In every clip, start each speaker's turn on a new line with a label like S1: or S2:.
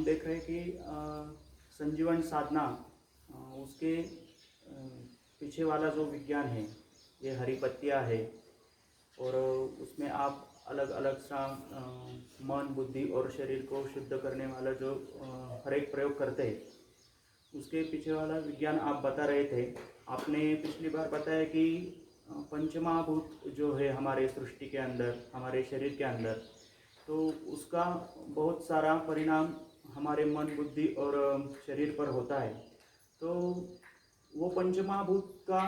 S1: हम देख रहे हैं कि संजीवन साधना उसके पीछे वाला जो विज्ञान है, ये हरी पत्तियाँ है। और उसमें आप अलग अलग सा मन, बुद्धि और शरीर को शुद्ध करने वाला जो हर एक प्रयोग करते हैं, उसके पीछे वाला विज्ञान आप बता रहे थे। आपने पिछली बार बताया कि पंचमहाभूत जो है हमारे सृष्टि के अंदर, हमारे शरीर के अंदर, तो उसका बहुत सारा परिणाम हमारे मन, बुद्धि और शरीर पर होता है। तो वो पंचमहाभूत का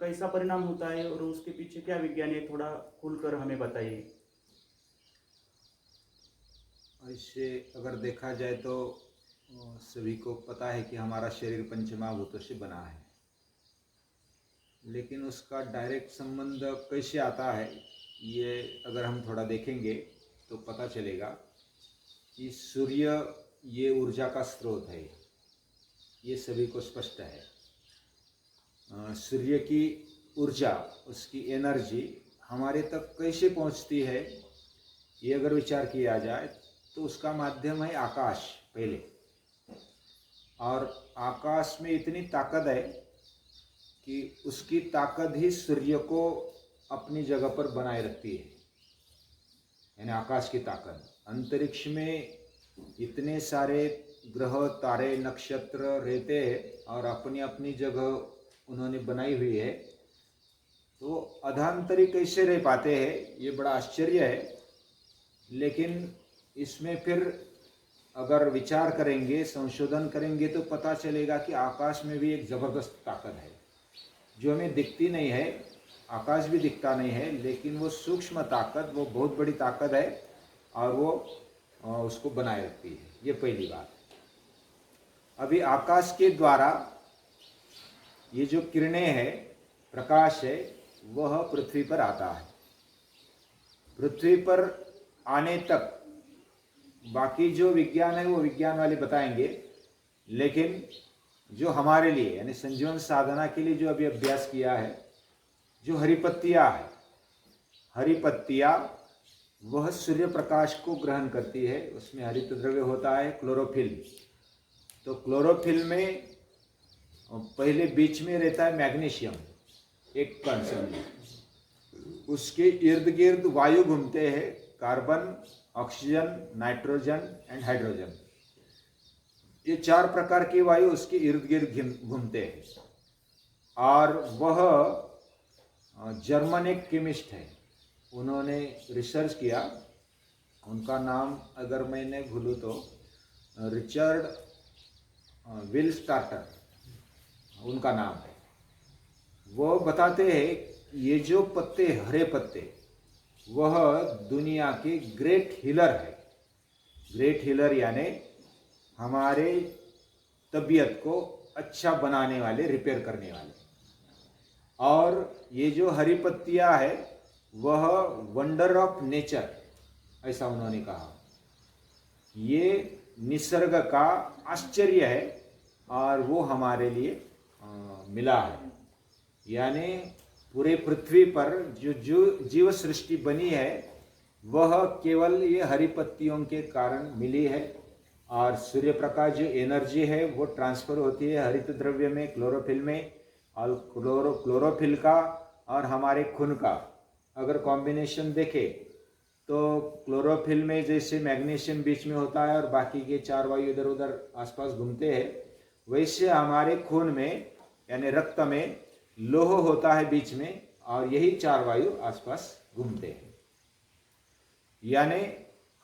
S1: कैसा परिणाम होता है और उसके पीछे क्या विज्ञान है, थोड़ा खुलकर हमें बताइए।
S2: इससे अगर देखा जाए तो सभी को पता है कि हमारा शरीर पंचमहाभूतों से बना है, लेकिन उसका डायरेक्ट संबंध कैसे आता है, ये अगर हम थोड़ा देखेंगे तो पता चलेगा कि सूर्य ये ऊर्जा का स्रोत है। ये सभी को स्पष्ट है। सूर्य की ऊर्जा, उसकी एनर्जी हमारे तक कैसे पहुंचती है, ये अगर विचार किया जाए तो उसका माध्यम है आकाश पहले। और आकाश में इतनी ताकत है कि उसकी ताकत ही सूर्य को अपनी जगह पर बनाए रखती है। यानी आकाश की ताकत, अंतरिक्ष में इतने सारे ग्रह, तारे, नक्षत्र रहते हैं और अपनी अपनी जगह उन्होंने बनाई हुई है। तो अधांतरी कैसे रह पाते हैं, ये बड़ा आश्चर्य है। लेकिन इसमें फिर अगर विचार करेंगे, संशोधन करेंगे तो पता चलेगा कि आकाश में भी एक ज़बरदस्त ताकत है जो हमें दिखती नहीं है। आकाश भी दिखता नहीं है, लेकिन वो सूक्ष्म ताकत, वो बहुत बड़ी ताकत है और वो उसको बनाए रखती है। ये पहली बात। अभी आकाश के द्वारा ये जो किरणें हैं, प्रकाश है, वह पृथ्वी पर आता है। पृथ्वी पर आने तक बाकी जो विज्ञान है वो विज्ञान वाले बताएंगे, लेकिन जो हमारे लिए यानी संजीवन साधना के लिए जो अभी अभ्यास किया है, जो हरी पत्तियाँ है, हरी पत्तियाँ वह सूर्य प्रकाश को ग्रहण करती है। उसमें हरित द्रव्य होता है क्लोरोफिल। तो क्लोरोफिल में पहले बीच में रहता है मैग्नीशियम, एक कण समझिए। उसके इर्द गिर्द वायु घूमते हैं, carbon, oxygen, nitrogen and hydrogen. ये 4 प्रकार की वायु उसके इर्द गिर्द घूमते हैं। और वह जर्मन एक केमिस्ट है, उन्होंने रिसर्च किया। उनका नाम अगर मैंने भूलूँ तो रिचर्ड विल स्टार्टर उनका नाम है। वो बताते हैं ये जो पत्ते, हरे पत्ते, वह दुनिया के ग्रेट हीलर है। ग्रेट हीलर यानी हमारे तबीयत को अच्छा बनाने वाले, रिपेयर करने वाले। और ये जो हरी पत्तियाँ है वह वंडर ऑफ नेचर, ऐसा उन्होंने कहा। ये निसर्ग का आश्चर्य है और वो हमारे लिए मिला है। यानी पूरे पृथ्वी पर जो जो जीव सृष्टि बनी है वह केवल ये हरी पत्तियों के कारण मिली है। और सूर्य प्रकाश जो एनर्जी है वो ट्रांसफर होती है हरित द्रव्य में, क्लोरोफिल में। और क्लोरोफिल का और हमारे खून का अगर कॉम्बिनेशन देखें तो क्लोरोफिल में जैसे मैग्नीशियम बीच में होता है और बाकी के 4 वायु इधर उधर आसपास घूमते हैं, वैसे हमारे खून में यानी रक्त में लोह होता है बीच में और यही 4 वायु आसपास घूमते हैं। यानी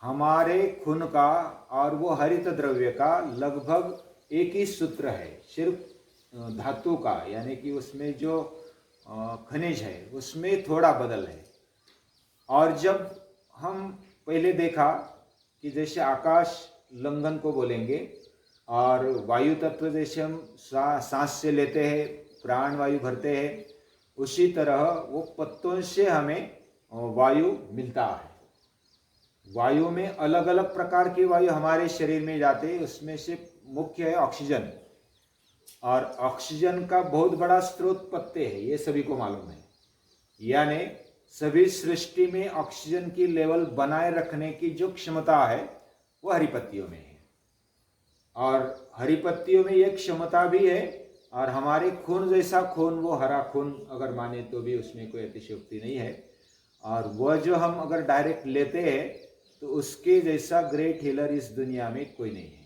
S2: हमारे खून का और वो हरित द्रव्य का लगभग एक ही सूत्र है, सिर्फ धातु का, यानी कि उसमें जो खनिज है उसमें थोड़ा बदल है। और जब हम पहले देखा कि जैसे आकाश लंघन को बोलेंगे और वायु तत्व जैसे हम सांस से लेते हैं, प्राण वायु भरते हैं, उसी तरह वो पत्तों से हमें वायु मिलता है। वायु में अलग अलग प्रकार की वायु हमारे शरीर में जाते हैं, उसमें से मुख्य है ऑक्सीजन। और ऑक्सीजन का बहुत बड़ा स्रोत पत्ते हैं, ये सभी को मालूम है। यानी सभी सृष्टि में ऑक्सीजन की लेवल बनाए रखने की जो क्षमता है वो हरी पत्तियों में है। और हरी पत्तियों में एक क्षमता भी है, और हमारे खून जैसा खून, वो हरा खून अगर माने तो भी उसमें कोई अतिशयोक्ति नहीं है। और वह जो हम अगर डायरेक्ट लेते हैं तो उसके जैसा ग्रेट हीलर इस दुनिया में कोई नहीं है।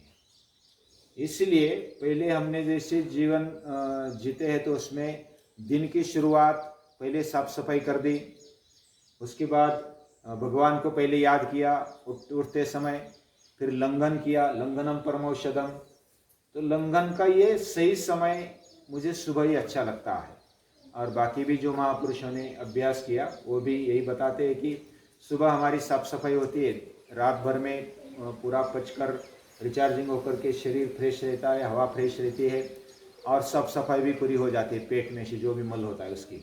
S2: इसलिए पहले हमने जैसे जीवन जीते हैं तो उसमें दिन की शुरुआत पहले साफ सफाई कर दी, उसके बाद भगवान को पहले याद किया उठते समय, फिर लंघन किया, लंघनम परमौषधम। तो लंघन का ये सही समय मुझे सुबह ही अच्छा लगता है, और बाकी भी जो महापुरुषों ने अभ्यास किया वो भी यही बताते हैं कि सुबह हमारी साफ सफाई होती है, रात भर में पूरा पचकर रिचार्जिंग होकर के शरीर फ्रेश रहता है, हवा फ्रेश रहती है, और साफ सफाई भी पूरी हो जाती है पेट में से जो भी मल होता है उसकी।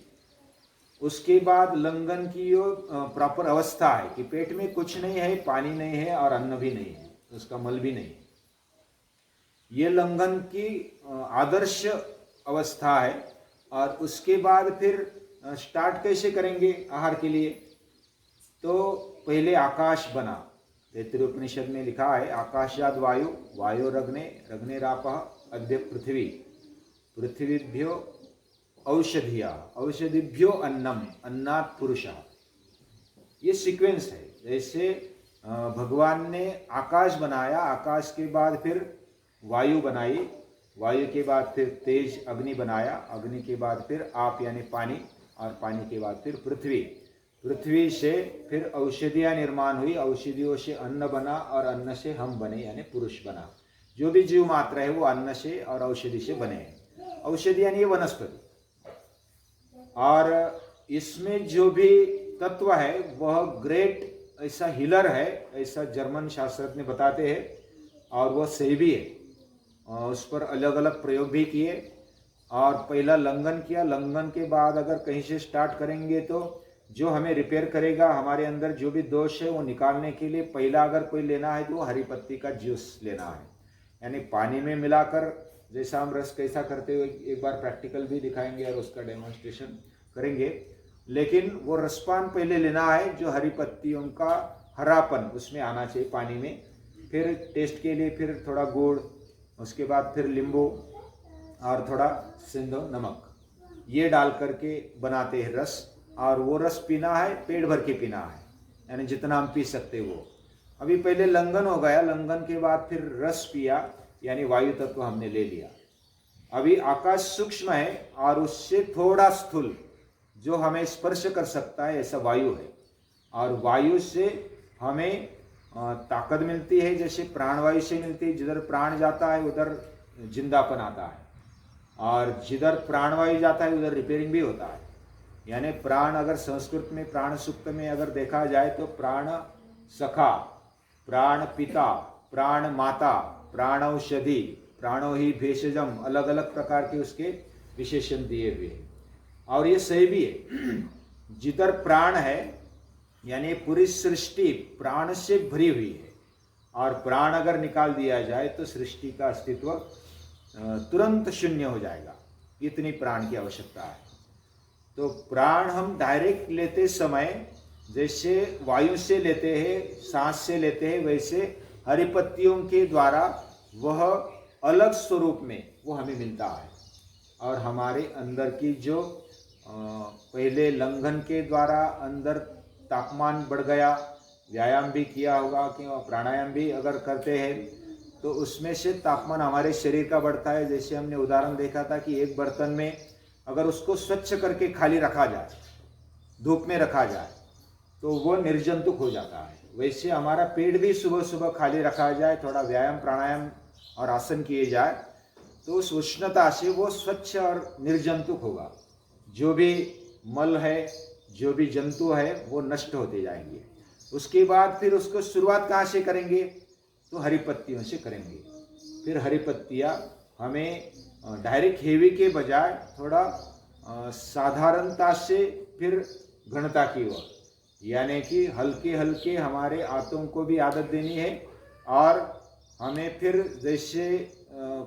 S2: उसके बाद लंघन की जो प्रॉपर अवस्था है कि पेट में कुछ नहीं है, पानी नहीं है और अन्न भी नहीं है, उसका मल भी नहीं है, ये लंघन की आदर्श अवस्था है। और उसके बाद फिर स्टार्ट कैसे करेंगे आहार के लिए, तो पहले आकाश बना। तैत्तिरीय उपनिषद में लिखा है, आकाशाद वायु, वायोरग्ने, रग्नेरापः अद्य पृथ्वी, पृथ्वीभ्यो औषधिया, औषधिभ्यो अन्नम, अन्नात् पुरुषः। ये सीक्वेंस है। जैसे भगवान ने आकाश बनाया, आकाश के बाद फिर वायु बनाई, वायु के बाद फिर तेज अग्नि बनाया, अग्नि के बाद फिर आप यानी पानी, और पानी के बाद फिर पृथ्वी, पृथ्वी से फिर औषधियाँ निर्माण हुई, औषधियों से अन्न बना, और अन्न से हम बने यानी पुरुष बना। जो भी जीव मात्र है वो अन्न से और औषधि से बने हैं। औषधि यानी वनस्पति, और इसमें जो भी तत्व है वह ग्रेट ऐसा हीलर है, ऐसा जर्मन शास्त्रज्ञ बताते हैं, और वह सही भी है। उस पर अलग अलग प्रयोग भी किए, और पहला लंघन किया। लंघन के बाद अगर कहीं से स्टार्ट करेंगे तो जो हमें रिपेयर करेगा, हमारे अंदर जो भी दोष है वो निकालने के लिए पहला अगर कोई लेना है तो हरी पत्ती का जूस लेना है, यानी पानी में मिलाकर, जैसा हम रस कैसा करते हुए एक बार प्रैक्टिकल भी दिखाएंगे और उसका डेमोन्स्ट्रेशन करेंगे। लेकिन वो रसपान पहले लेना है, जो हरी पत्तियों का हरापन उसमें आना चाहिए पानी में। फिर टेस्ट के लिए फिर थोड़ा गुड़, उसके बाद फिर नींबू और थोड़ा सिंधो नमक, ये डाल करके बनाते हैं रस। और वो रस पीना है, पेट भर के पीना है, यानी जितना हम पी सकते वो। अभी पहले लंघन हो गया, लंघन के बाद फिर रस पिया, यानी वायु तत्व हमने ले लिया। अभी आकाश सूक्ष्म है और उससे थोड़ा स्थूल जो हमें स्पर्श कर सकता है ऐसा वायु है, और वायु से हमें ताकत मिलती है, जैसे प्राणवायु से मिलती है। जिधर प्राण जाता है उधर जिंदापन आता है, और जिधर प्राणवायु जाता है उधर रिपेयरिंग भी होता है। यानी प्राण, अगर संस्कृत में प्राण सूक्त में अगर देखा जाए तो प्राण सखा, प्राण पिता, प्राण माता, प्राणौषधि, प्राणो ही भेषजम, अलग अलग प्रकार के उसके विशेषण दिए हुए हैं, और ये सही भी है। जिधर प्राण है यानी पूरी सृष्टि प्राण से भरी हुई है, और प्राण अगर निकाल दिया जाए तो सृष्टि का अस्तित्व तुरंत शून्य हो जाएगा, इतनी प्राण की आवश्यकता है। तो प्राण हम डायरेक्ट लेते समय जैसे वायु से लेते हैं, सांस से लेते हैं, वैसे हरी पत्तियों के द्वारा वह अलग स्वरूप में वो हमें मिलता है। और हमारे अंदर की जो पहले लंघन के द्वारा अंदर तापमान बढ़ गया, व्यायाम भी किया होगा कि प्राणायाम भी अगर करते हैं तो उसमें से तापमान हमारे शरीर का बढ़ता है। जैसे हमने उदाहरण देखा था कि एक बर्तन में अगर उसको स्वच्छ करके खाली रखा जाए, धूप में रखा जाए, तो वो निर्जंतुक हो जाता है। वैसे हमारा पेट भी सुबह सुबह खाली रखा जाए, थोड़ा व्यायाम प्राणायाम और आसन किए जाए, तो उस उष्णता से वो स्वच्छ और निर्जंतुक होगा। जो भी मल है, जो भी जंतु है, वो नष्ट होते जाएंगे। उसके बाद फिर उसको शुरुआत कहाँ से करेंगे, तो हरी पत्तियों से करेंगे। फिर हरी पत्तियाँ हमें डायरेक्ट हेवी के बजाय थोड़ा साधारणता से फिर घनता की ओर, यानी कि हल्के हल्के हमारे आंतों को भी आदत देनी है। और हमें फिर जैसे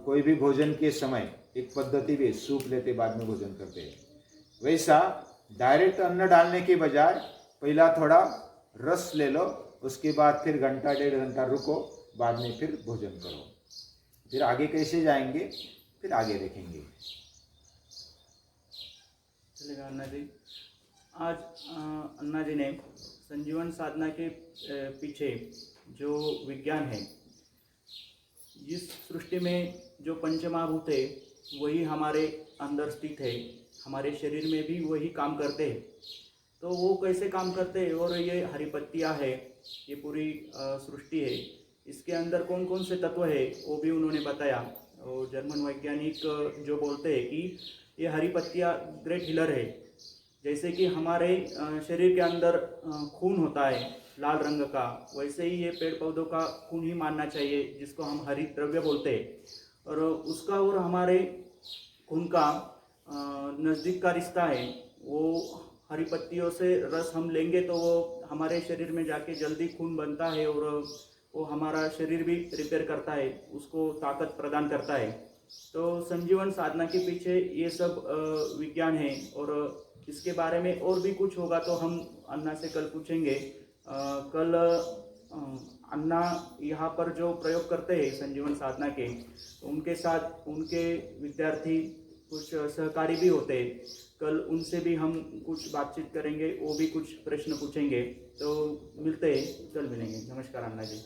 S2: कोई भी भोजन के समय एक पद्धति भी, सूप लेते बाद में भोजन करते हैं, वैसा डायरेक्ट अन्न डालने के बजाय पहला थोड़ा रस ले लो, उसके बाद फिर घंटा डेढ़ घंटा रुको, बाद में फिर भोजन करो। फिर आगे कैसे जाएंगे, फिर आगे देखेंगे।
S1: चलेगा अन्ना जी। आज अन्ना जी ने संजीवन साधना के पीछे जो विज्ञान है, जिस सृष्टि में जो पंचमहाभूत है वही हमारे अंदर स्थित है, हमारे शरीर में भी वही काम करते हैं। तो वो कैसे काम करते हैं, और ये हरी पत्तियाँ है, ये पूरी सृष्टि है, इसके अंदर कौन कौन से तत्व है वो भी उन्होंने बताया। और जर्मन वैज्ञानिक जो बोलते हैं कि ये हरी पत्तियाँ ग्रेट हीलर है। जैसे कि हमारे शरीर के अंदर खून होता है लाल रंग का, वैसे ही ये पेड़ पौधों का खून ही मानना चाहिए, जिसको हम हरित द्रव्य बोलते हैं। और उसका और हमारे खून का नज़दीक का रिश्ता है। वो हरी पत्तियों से रस हम लेंगे तो वो हमारे शरीर में जाके जल्दी खून बनता है, और वो हमारा शरीर भी रिपेयर करता है, उसको ताकत प्रदान करता है। तो संजीवन साधना के पीछे ये सब विज्ञान है। और इसके बारे में और भी कुछ होगा तो हम अन्ना से कल पूछेंगे। कल अन्ना यहाँ पर जो प्रयोग करते हैं संजीवन साधना के, उनके साथ उनके विद्यार्थी कुछ सहकारी भी होते हैं। कल उनसे भी हम कुछ बातचीत करेंगे, वो भी कुछ प्रश्न पूछेंगे। तो मिलते हैं, कल मिलेंगे। नमस्कार अन्ना जी।